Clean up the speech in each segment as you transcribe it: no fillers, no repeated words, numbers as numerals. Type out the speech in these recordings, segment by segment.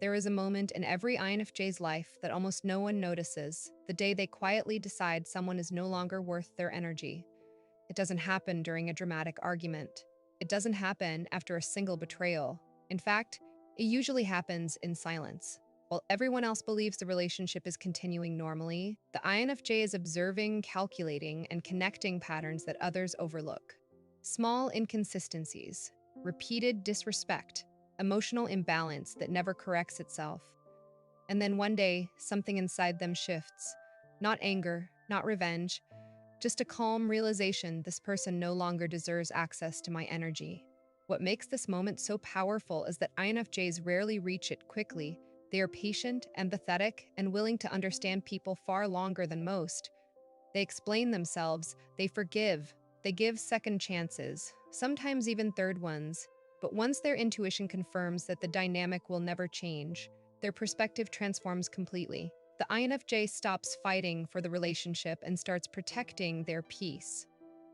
There is a moment in every INFJ's life that almost no one notices, the day they quietly decide someone is no longer worth their energy. It doesn't happen during a dramatic argument. It doesn't happen after a single betrayal. In fact, it usually happens in silence. While everyone else believes the relationship is continuing normally, the INFJ is observing, calculating, and connecting patterns that others overlook. Small inconsistencies, repeated disrespect, emotional imbalance that never corrects itself. And then one day, something inside them shifts. Not anger, not revenge, just a calm realization this person no longer deserves access to my energy. What makes this moment so powerful is that INFJs rarely reach it quickly. They are patient, empathetic, and willing to understand people far longer than most. They explain themselves, they forgive, they give second chances, sometimes even third ones. But once their intuition confirms that the dynamic will never change, their perspective transforms completely. The INFJ stops fighting for the relationship and starts protecting their peace.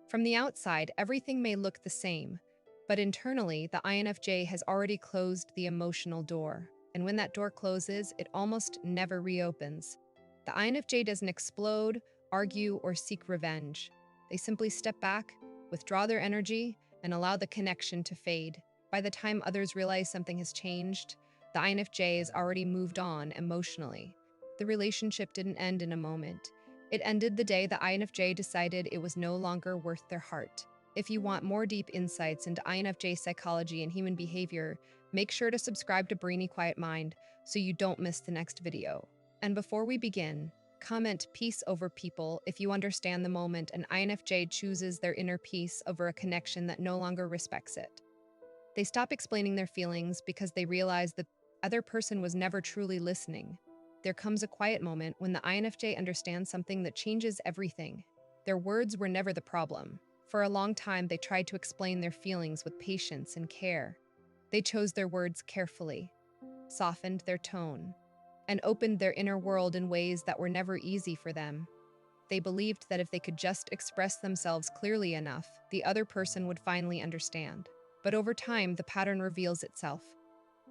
From the outside, everything may look the same, but internally, the INFJ has already closed the emotional door. And when that door closes, it almost never reopens. The INFJ doesn't explode, argue, or seek revenge. They simply step back, withdraw their energy, and allow the connection to fade. By the time others realize something has changed, the INFJ has already moved on emotionally. The relationship didn't end in a moment. It ended the day the INFJ decided it was no longer worth their heart. If you want more deep insights into INFJ psychology and human behavior, make sure to subscribe to Brainy Quiet Mind so you don't miss the next video. And before we begin, comment peace over people if you understand the moment an INFJ chooses their inner peace over a connection that no longer respects it. They stop explaining their feelings because they realize the other person was never truly listening. There comes a quiet moment when the INFJ understands something that changes everything. Their words were never the problem. For a long time, they tried to explain their feelings with patience and care. They chose their words carefully, softened their tone, and opened their inner world in ways that were never easy for them. They believed that if they could just express themselves clearly enough, the other person would finally understand. But over time, the pattern reveals itself.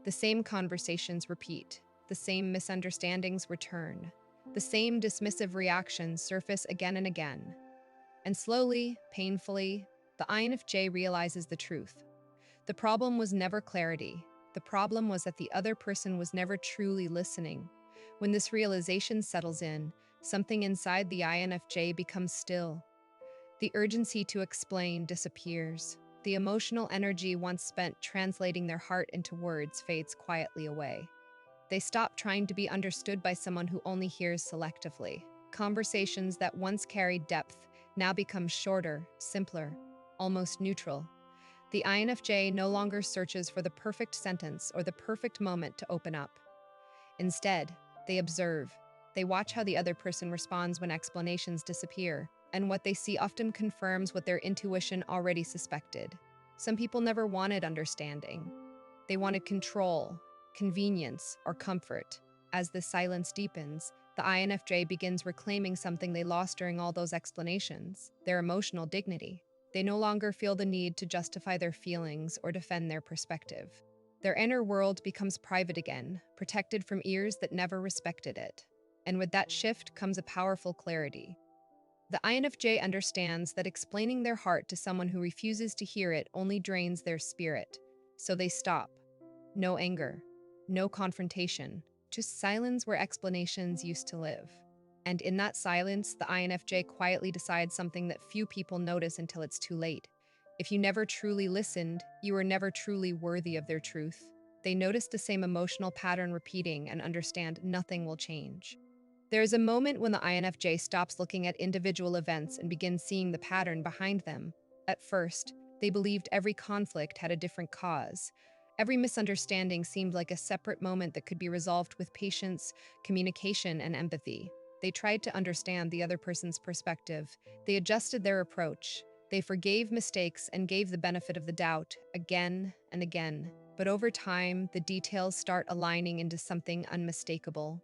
The same conversations repeat, the same misunderstandings return, the same dismissive reactions surface again and again. And slowly, painfully, the INFJ realizes the truth. The problem was never clarity. The problem was that the other person was never truly listening. When this realization settles in, something inside the INFJ becomes still. The urgency to explain disappears. The emotional energy once spent translating their heart into words fades quietly away. They stop trying to be understood by someone who only hears selectively. Conversations that once carried depth now become shorter, simpler, almost neutral. The INFJ no longer searches for the perfect sentence or the perfect moment to open up. Instead, they observe. They watch how the other person responds when explanations disappear, and what they see often confirms what their intuition already suspected. Some people never wanted understanding. They wanted control, convenience, or comfort. As the silence deepens, the INFJ begins reclaiming something they lost during all those explanations, their emotional dignity. They no longer feel the need to justify their feelings or defend their perspective. Their inner world becomes private again, protected from ears that never respected it. And with that shift comes a powerful clarity. The INFJ understands that explaining their heart to someone who refuses to hear it only drains their spirit. So they stop. No anger, no confrontation, just silence where explanations used to live. And in that silence, the INFJ quietly decides something that few people notice until it's too late. If you never truly listened, you were never truly worthy of their truth. They notice the same emotional pattern repeating and understand nothing will change. There is a moment when the INFJ stops looking at individual events and begins seeing the pattern behind them. At first, they believed every conflict had a different cause. Every misunderstanding seemed like a separate moment that could be resolved with patience, communication, and empathy. They tried to understand the other person's perspective. They adjusted their approach. They forgave mistakes and gave the benefit of the doubt again and again. But over time, the details start aligning into something unmistakable.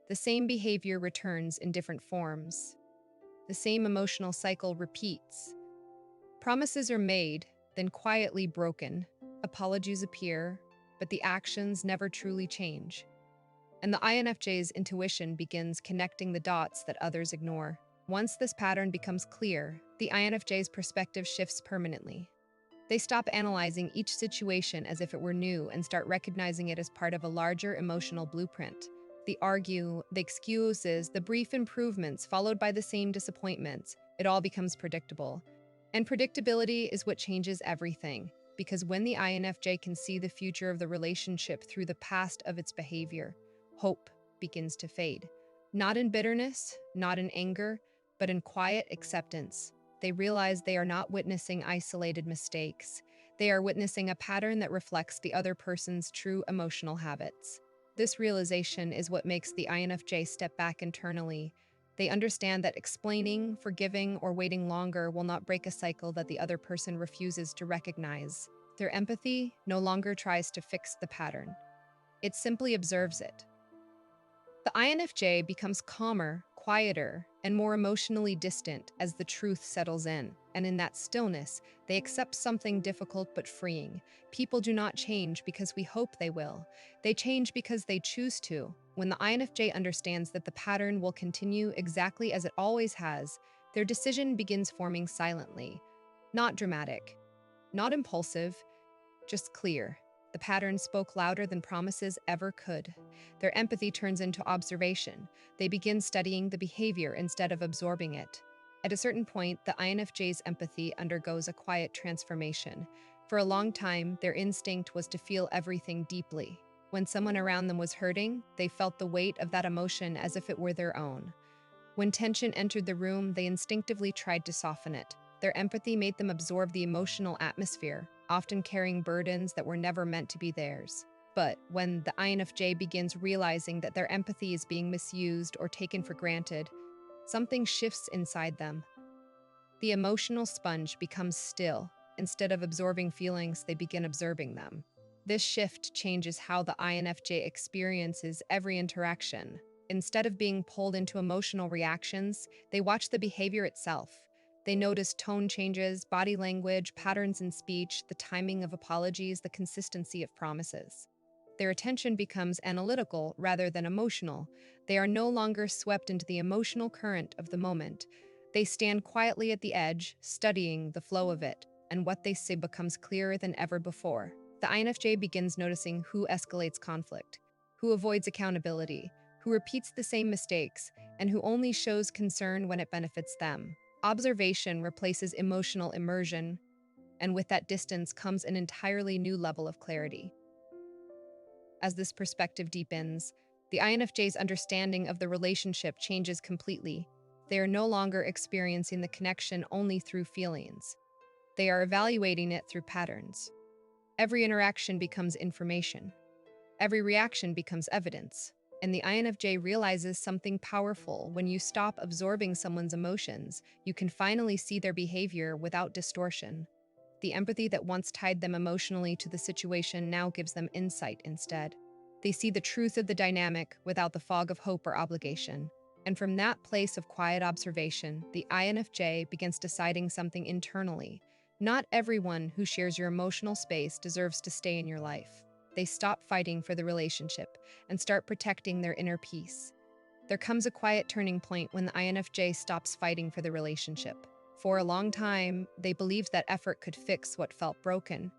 The same behavior returns in different forms. The same emotional cycle repeats. Promises are made, then quietly broken. Apologies appear, but the actions never truly change. And the INFJ's intuition begins connecting the dots that others ignore. Once this pattern becomes clear, the INFJ's perspective shifts permanently. They stop analyzing each situation as if it were new and start recognizing it as part of a larger emotional blueprint. The argue, the excuses, the brief improvements followed by the same disappointments, it all becomes predictable. And predictability is what changes everything, because when the INFJ can see the future of the relationship through the past of its behavior, hope begins to fade. Not in bitterness, not in anger, but in quiet acceptance. They realize they are not witnessing isolated mistakes. They are witnessing a pattern that reflects the other person's true emotional habits. This realization is what makes the INFJ step back internally. They understand that explaining, forgiving, or waiting longer will not break a cycle that the other person refuses to recognize. Their empathy no longer tries to fix the pattern. It simply observes it. The INFJ becomes calmer, quieter, and more emotionally distant as the truth settles in. And in that stillness, they accept something difficult but freeing. People do not change because we hope they will. They change because they choose to. When the INFJ understands that the pattern will continue exactly as it always has, their decision begins forming silently. Not dramatic, not impulsive, just clear. The pattern spoke louder than promises ever could. Their empathy turns into observation. They begin studying the behavior instead of absorbing it. At a certain point, the INFJ's empathy undergoes a quiet transformation. For a long time, their instinct was to feel everything deeply. When someone around them was hurting, they felt the weight of that emotion as if it were their own. When tension entered the room, they instinctively tried to soften it. Their empathy made them absorb the emotional atmosphere, often carrying burdens that were never meant to be theirs. But when the INFJ begins realizing that their empathy is being misused or taken for granted, something shifts inside them. The emotional sponge becomes still. Instead of absorbing feelings, they begin observing them. This shift changes how the INFJ experiences every interaction. Instead of being pulled into emotional reactions, they watch the behavior itself. They notice tone changes, body language, patterns in speech, the timing of apologies, the consistency of promises. Their attention becomes analytical rather than emotional. They are no longer swept into the emotional current of the moment. They stand quietly at the edge, studying the flow of it, and what they say becomes clearer than ever before. The INFJ begins noticing who escalates conflict, who avoids accountability, who repeats the same mistakes, and who only shows concern when it benefits them. Observation replaces emotional immersion, and with that distance comes an entirely new level of clarity. As this perspective deepens, the INFJ's understanding of the relationship changes completely. They are no longer experiencing the connection only through feelings. They are evaluating it through patterns. Every interaction becomes information. Every reaction becomes evidence. And the INFJ realizes something powerful. When you stop absorbing someone's emotions, you can finally see their behavior without distortion. The empathy that once tied them emotionally to the situation now gives them insight instead. They see the truth of the dynamic without the fog of hope or obligation. And from that place of quiet observation, the INFJ begins deciding something internally. Not everyone who shares your emotional space deserves to stay in your life. They stop fighting for the relationship and start protecting their inner peace. There comes a quiet turning point when the INFJ stops fighting for the relationship. For a long time, they believed that effort could fix what felt broken.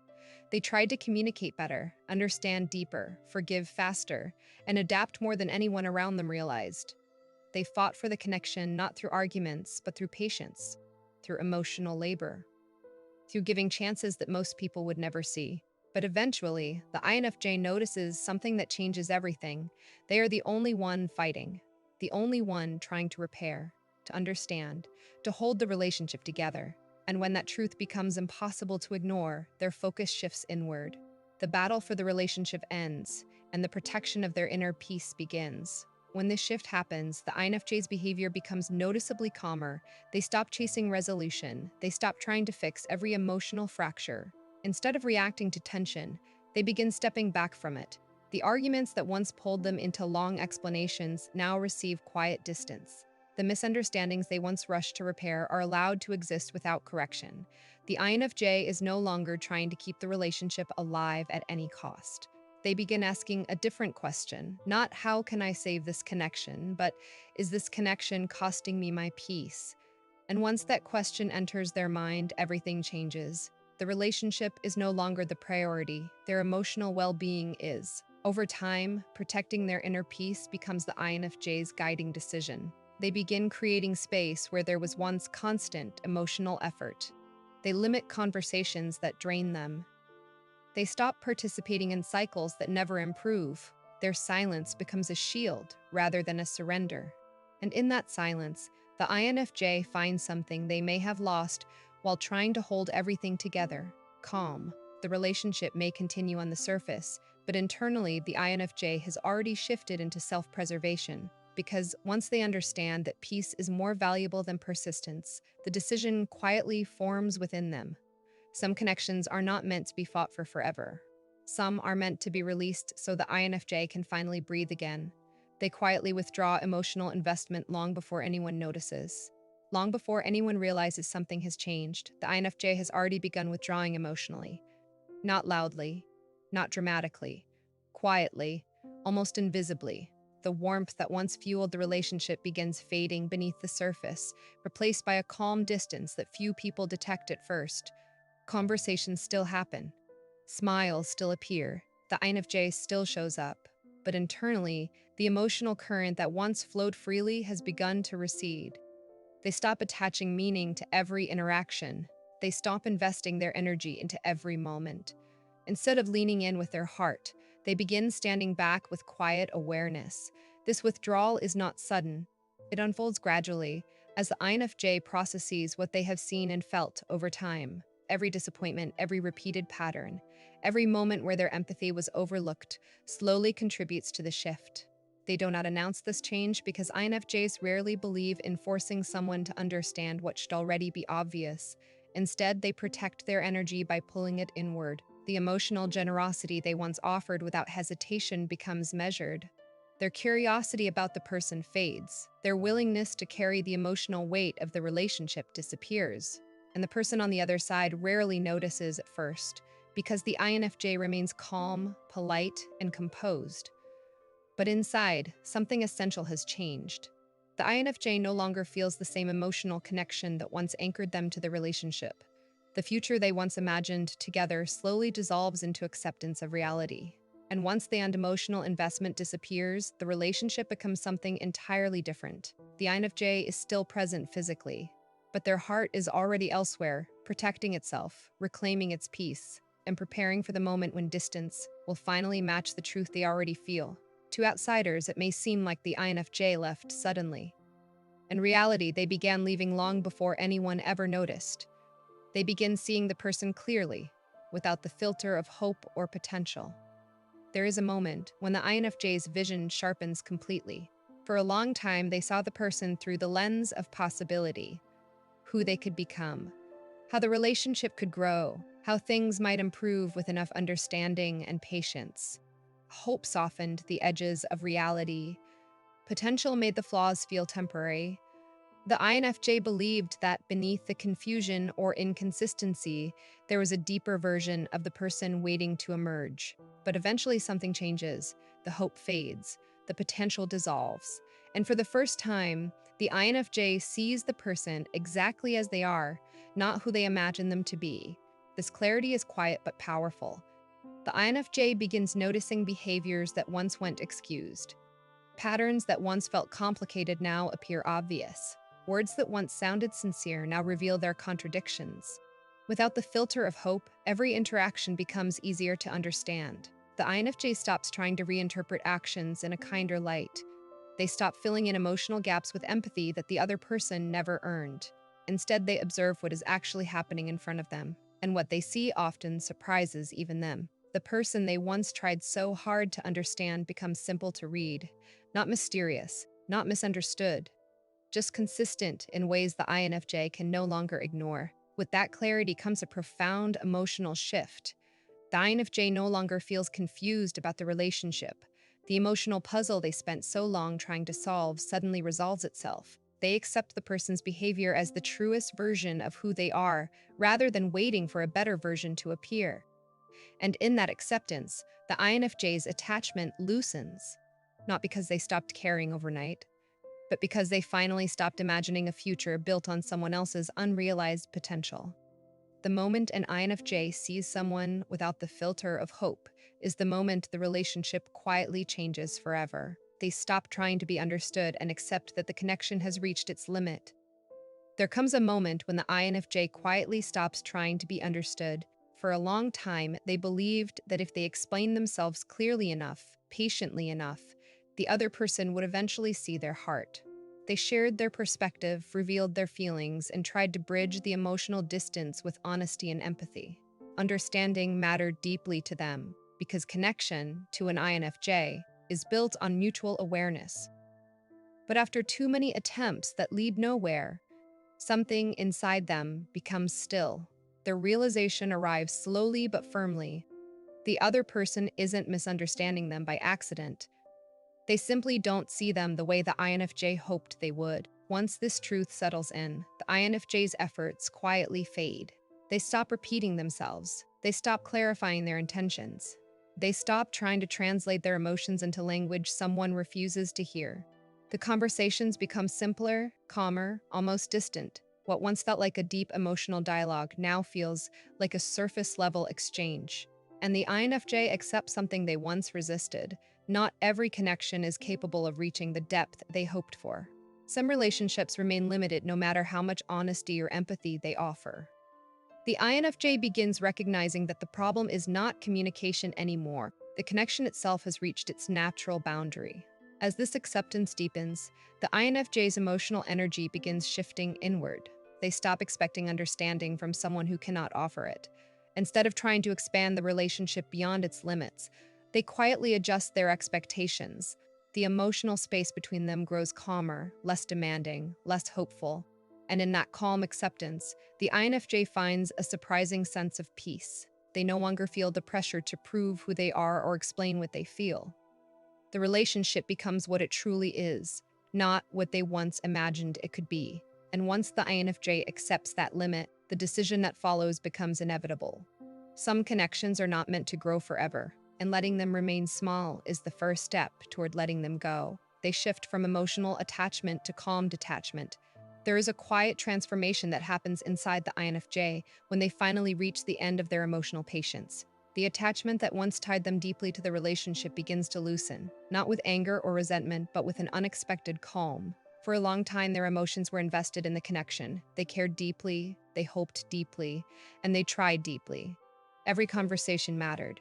They tried to communicate better, understand deeper, forgive faster, and adapt more than anyone around them realized. They fought for the connection not through arguments, but through patience, through emotional labor, through giving chances that most people would never see. But eventually, the INFJ notices something that changes everything. They are the only one fighting, the only one trying to repair, to understand, to hold the relationship together. And when that truth becomes impossible to ignore, their focus shifts inward. The battle for the relationship ends, and the protection of their inner peace begins. When this shift happens, the INFJ's behavior becomes noticeably calmer. They stop chasing resolution. They stop trying to fix every emotional fracture. Instead of reacting to tension, they begin stepping back from it. The arguments that once pulled them into long explanations now receive quiet distance. The misunderstandings they once rushed to repair are allowed to exist without correction. The INFJ is no longer trying to keep the relationship alive at any cost. They begin asking a different question, not how can I save this connection, but is this connection costing me my peace? And once that question enters their mind, everything changes. The relationship is no longer the priority, their emotional well being is. Over time, protecting their inner peace becomes the INFJ's guiding decision. They begin creating space where there was once constant emotional effort. They limit conversations that drain them. They stop participating in cycles that never improve. Their silence becomes a shield rather than a surrender. And in that silence, the INFJ finds something they may have lost while trying to hold everything together: calm. The relationship may continue on the surface, but internally, the INFJ has already shifted into self preservation. Because once they understand that peace is more valuable than persistence, the decision quietly forms within them. Some connections are not meant to be fought for forever. Some are meant to be released so the INFJ can finally breathe again. They quietly withdraw emotional investment long before anyone notices. Long before anyone realizes something has changed, the INFJ has already begun withdrawing emotionally. Not loudly, not dramatically, quietly, almost invisibly. The warmth that once fueled the relationship begins fading beneath the surface, replaced by a calm distance that few people detect at first. Conversations still happen. Smiles still appear. The INFJ still shows up. But internally, the emotional current that once flowed freely has begun to recede. They stop attaching meaning to every interaction. They stop investing their energy into every moment. Instead of leaning in with their heart, they begin standing back with quiet awareness. This withdrawal is not sudden. It unfolds gradually as the INFJ processes what they have seen and felt over time. Every disappointment, every repeated pattern, every moment where their empathy was overlooked slowly contributes to the shift. They do not announce this change because INFJs rarely believe in forcing someone to understand what should already be obvious. Instead, they protect their energy by pulling it inward. The emotional generosity they once offered without hesitation becomes measured. Their curiosity about the person fades. Their willingness to carry the emotional weight of the relationship disappears. And the person on the other side rarely notices at first, because the INFJ remains calm, polite, and composed. But inside, something essential has changed. The INFJ no longer feels the same emotional connection that once anchored them to the relationship. The future they once imagined together slowly dissolves into acceptance of reality. And once the emotional investment disappears, the relationship becomes something entirely different. The INFJ is still present physically, but their heart is already elsewhere, protecting itself, reclaiming its peace, and preparing for the moment when distance will finally match the truth they already feel. To outsiders, it may seem like the INFJ left suddenly. In reality, they began leaving long before anyone ever noticed. They begin seeing the person clearly, without the filter of hope or potential. There is a moment when the INFJ's vision sharpens completely. For a long time, they saw the person through the lens of possibility, who they could become, how the relationship could grow, how things might improve with enough understanding and patience. Hope softened the edges of reality. Potential made the flaws feel temporary. The INFJ believed that beneath the confusion or inconsistency, there was a deeper version of the person waiting to emerge. But eventually something changes. The hope fades. The potential dissolves. And for the first time, the INFJ sees the person exactly as they are, not who they imagine them to be. This clarity is quiet but powerful. The INFJ begins noticing behaviors that once went excused. Patterns that once felt complicated now appear obvious. Words that once sounded sincere now reveal their contradictions. Without the filter of hope, every interaction becomes easier to understand. The INFJ stops trying to reinterpret actions in a kinder light. They stop filling in emotional gaps with empathy that the other person never earned. Instead, they observe what is actually happening in front of them, and what they see often surprises even them. The person they once tried so hard to understand becomes simple to read, not mysterious, not misunderstood, just consistent in ways the INFJ can no longer ignore. With that clarity comes a profound emotional shift. The INFJ no longer feels confused about the relationship. The emotional puzzle they spent so long trying to solve suddenly resolves itself. They accept the person's behavior as the truest version of who they are, rather than waiting for a better version to appear. And in that acceptance, The INFJ's attachment loosens, not because they stopped caring overnight, but because they finally stopped imagining a future built on someone else's unrealized potential. The moment an INFJ sees someone without the filter of hope is the moment the relationship quietly changes forever. They stop trying to be understood and accept that the connection has reached its limit. There comes a moment when the INFJ quietly stops trying to be understood. For a long time, they believed that if they explained themselves clearly enough, patiently enough, the other person would eventually see their heart. They shared their perspective, revealed their feelings, and tried to bridge the emotional distance with honesty and empathy. Understanding mattered deeply to them because connection, to an INFJ, is built on mutual awareness. But after too many attempts that lead nowhere, something inside them becomes still. Their realization arrives slowly but firmly. The other person isn't misunderstanding them by accident. They simply don't see them the way the INFJ hoped they would. Once this truth settles in, the INFJ's efforts quietly fade. They stop repeating themselves. They stop clarifying their intentions. They stop trying to translate their emotions into language someone refuses to hear. The conversations become simpler, calmer, almost distant. What once felt like a deep emotional dialogue now feels like a surface-level exchange. And the INFJ accepts something they once resisted. Not every connection is capable of reaching the depth they hoped for. Some relationships remain limited no matter how much honesty or empathy they offer. The INFJ begins recognizing that the problem is not communication anymore. The connection itself has reached its natural boundary. As this acceptance deepens, the INFJ's emotional energy begins shifting inward. They stop expecting understanding from someone who cannot offer it. Instead of trying to expand the relationship beyond its limits, they quietly adjust their expectations. The emotional space between them grows calmer, less demanding, less hopeful. And in that calm acceptance, the INFJ finds a surprising sense of peace. They no longer feel the pressure to prove who they are or explain what they feel. The relationship becomes what it truly is, not what they once imagined it could be. And once the INFJ accepts that limit, the decision that follows becomes inevitable. Some connections are not meant to grow forever, and letting them remain small is the first step toward letting them go. They shift from emotional attachment to calm detachment. There is a quiet transformation that happens inside the INFJ when they finally reach the end of their emotional patience. The attachment that once tied them deeply to the relationship begins to loosen, not with anger or resentment, but with an unexpected calm. For a long time, their emotions were invested in the connection. They cared deeply, they hoped deeply, and they tried deeply. Every conversation mattered.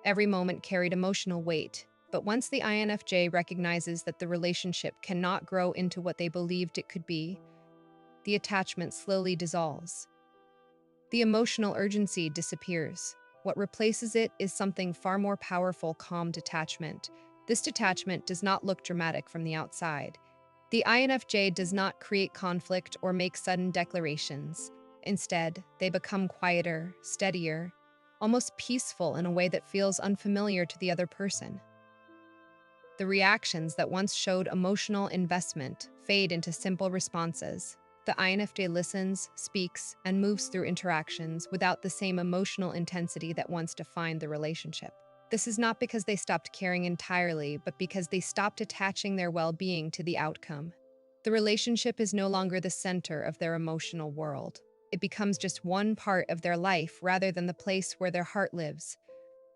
Every moment carried emotional weight. But once the INFJ recognizes that the relationship cannot grow into what they believed it could be, the attachment slowly dissolves. The emotional urgency disappears. What replaces it is something far more powerful: calm detachment. This detachment does not look dramatic from the outside. The INFJ does not create conflict or make sudden declarations. Instead, they become quieter, steadier, almost peaceful in a way that feels unfamiliar to the other person. The reactions that once showed emotional investment fade into simple responses. The INFJ listens, speaks, and moves through interactions without the same emotional intensity that once defined the relationship. This is not because they stopped caring entirely, but because they stopped attaching their well-being to the outcome. The relationship is no longer the center of their emotional world. It becomes just one part of their life rather than the place where their heart lives.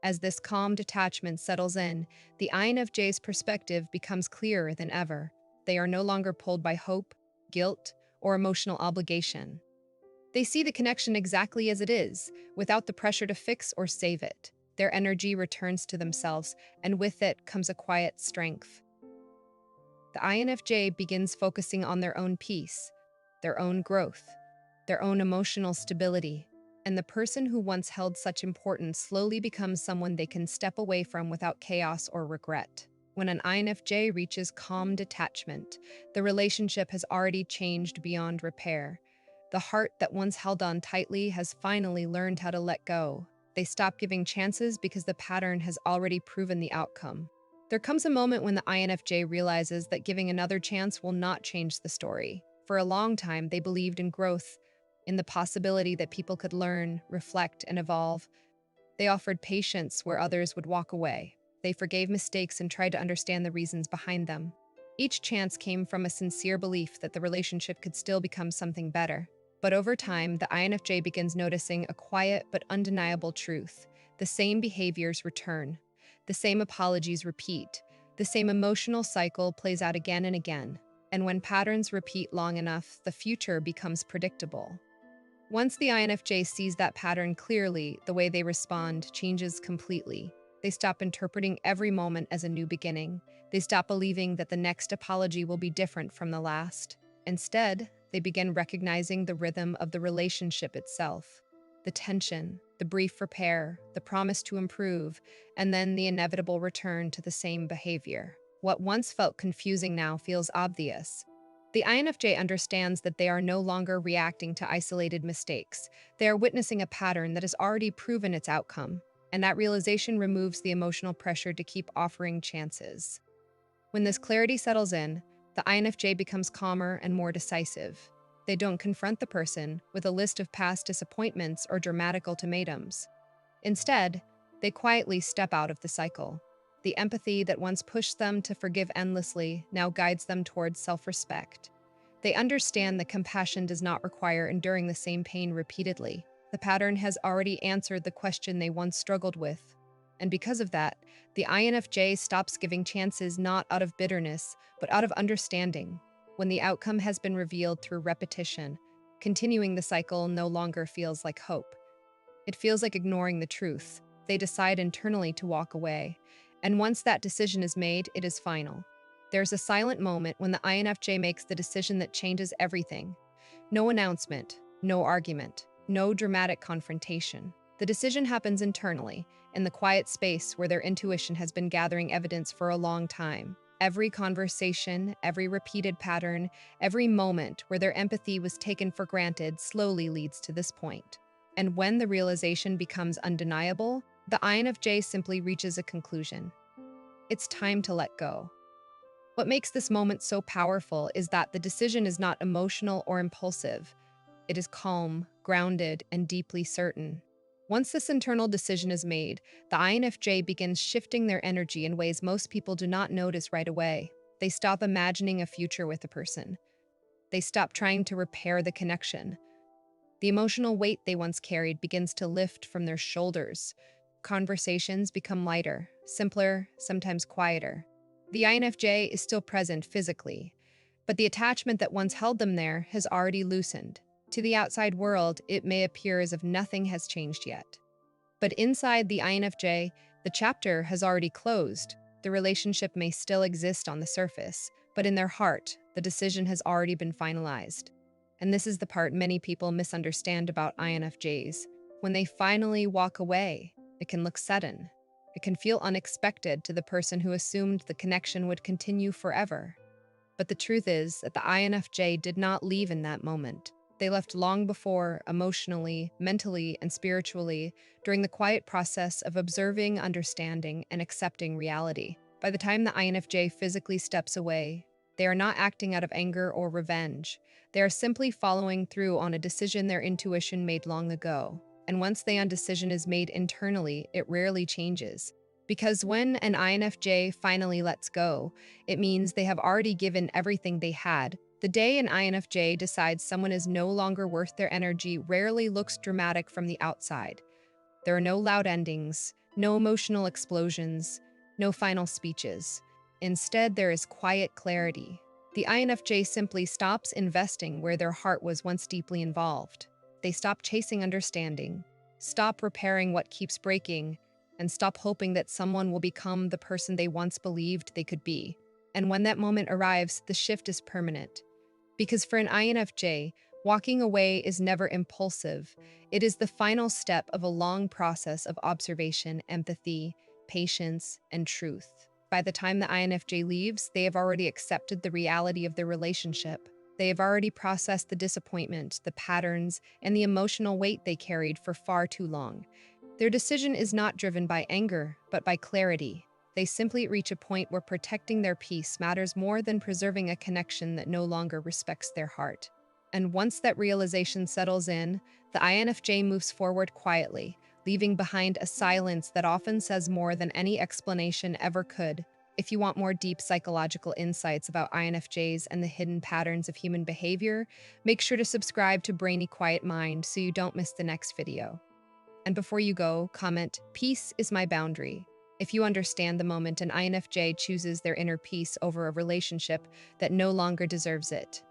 As this calm detachment settles in, the INFJ's perspective becomes clearer than ever. They are no longer pulled by hope, guilt, or emotional obligation. They see the connection exactly as it is, without the pressure to fix or save it. Their energy returns to themselves, and with it comes a quiet strength. The INFJ begins focusing on their own peace, their own growth, their own emotional stability, and the person who once held such importance slowly becomes someone they can step away from without chaos or regret. When an INFJ reaches calm detachment, the relationship has already changed beyond repair. The heart that once held on tightly has finally learned how to let go. They stop giving chances because the pattern has already proven the outcome. There comes a moment when the INFJ realizes that giving another chance will not change the story. For a long time, they believed in growth, in the possibility that people could learn, reflect, and evolve. They offered patience where others would walk away. They forgave mistakes and tried to understand the reasons behind them. Each chance came from a sincere belief that the relationship could still become something better. But over time, the INFJ begins noticing a quiet but undeniable truth. The same behaviors return. The same apologies repeat. The same emotional cycle plays out again and again. And when patterns repeat long enough, the future becomes predictable. Once the INFJ sees that pattern clearly, the way they respond changes completely. They stop interpreting every moment as a new beginning. They stop believing that the next apology will be different from the last. Instead, they begin recognizing the rhythm of the relationship itself. The tension, the brief repair, the promise to improve, and then the inevitable return to the same behavior. What once felt confusing now feels obvious. The INFJ understands that they are no longer reacting to isolated mistakes. They are witnessing a pattern that has already proven its outcome, and that realization removes the emotional pressure to keep offering chances. When this clarity settles in, the INFJ becomes calmer and more decisive. They don't confront the person with a list of past disappointments or dramatic ultimatums. Instead, they quietly step out of the cycle. The empathy that once pushed them to forgive endlessly now guides them towards self-respect. They understand that compassion does not require enduring the same pain repeatedly. The pattern has already answered the question they once struggled with. And because of that, the INFJ stops giving chances not out of bitterness, but out of understanding. When the outcome has been revealed through repetition, continuing the cycle no longer feels like hope. It feels like ignoring the truth. They decide internally to walk away. And once that decision is made, it is final. There's a silent moment when the INFJ makes the decision that changes everything. No announcement, no argument, no dramatic confrontation. The decision happens internally, in the quiet space where their intuition has been gathering evidence for a long time. Every conversation, every repeated pattern, every moment where their empathy was taken for granted slowly leads to this point. And when the realization becomes undeniable, the INFJ simply reaches a conclusion. It's time to let go. What makes this moment so powerful is that the decision is not emotional or impulsive. It is calm, grounded, and deeply certain. Once this internal decision is made, the INFJ begins shifting their energy in ways most people do not notice right away. They stop imagining a future with a person. They stop trying to repair the connection. The emotional weight they once carried begins to lift from their shoulders. Conversations become lighter, simpler, sometimes quieter. The INFJ is still present physically, but the attachment that once held them there has already loosened. To the outside world, it may appear as if nothing has changed yet. But inside the INFJ, the chapter has already closed. The relationship may still exist on the surface, but in their heart, the decision has already been finalized. And this is the part many people misunderstand about INFJs. When they finally walk away, it can look sudden. It can feel unexpected to the person who assumed the connection would continue forever. But the truth is that the INFJ did not leave in that moment. They left long before, emotionally, mentally, and spiritually, during the quiet process of observing, understanding, and accepting reality. By the time the INFJ physically steps away, they are not acting out of anger or revenge. They are simply following through on a decision their intuition made long ago. And once the decision is made internally, it rarely changes. Because when an INFJ finally lets go, it means they have already given everything they had. The day an INFJ decides someone is no longer worth their energy rarely looks dramatic from the outside. There are no loud endings, no emotional explosions, no final speeches. Instead, there is quiet clarity. The INFJ simply stops investing where their heart was once deeply involved. They stop chasing understanding, stop repairing what keeps breaking, and stop hoping that someone will become the person they once believed they could be. And when that moment arrives, the shift is permanent. Because for an INFJ, walking away is never impulsive. It is the final step of a long process of observation, empathy, patience, and truth. By the time the INFJ leaves, they have already accepted the reality of their relationship. They have already processed the disappointment, the patterns, and the emotional weight they carried for far too long. Their decision is not driven by anger, but by clarity. They simply reach a point where protecting their peace matters more than preserving a connection that no longer respects their heart. And once that realization settles in, the INFJ moves forward quietly, leaving behind a silence that often says more than any explanation ever could. If you want more deep psychological insights about INFJs and the hidden patterns of human behavior, make sure to subscribe to Brainy Quiet Mind so you don't miss the next video. And before you go, comment, "Peace is my boundary." If you understand the moment an INFJ chooses their inner peace over a relationship that no longer deserves it.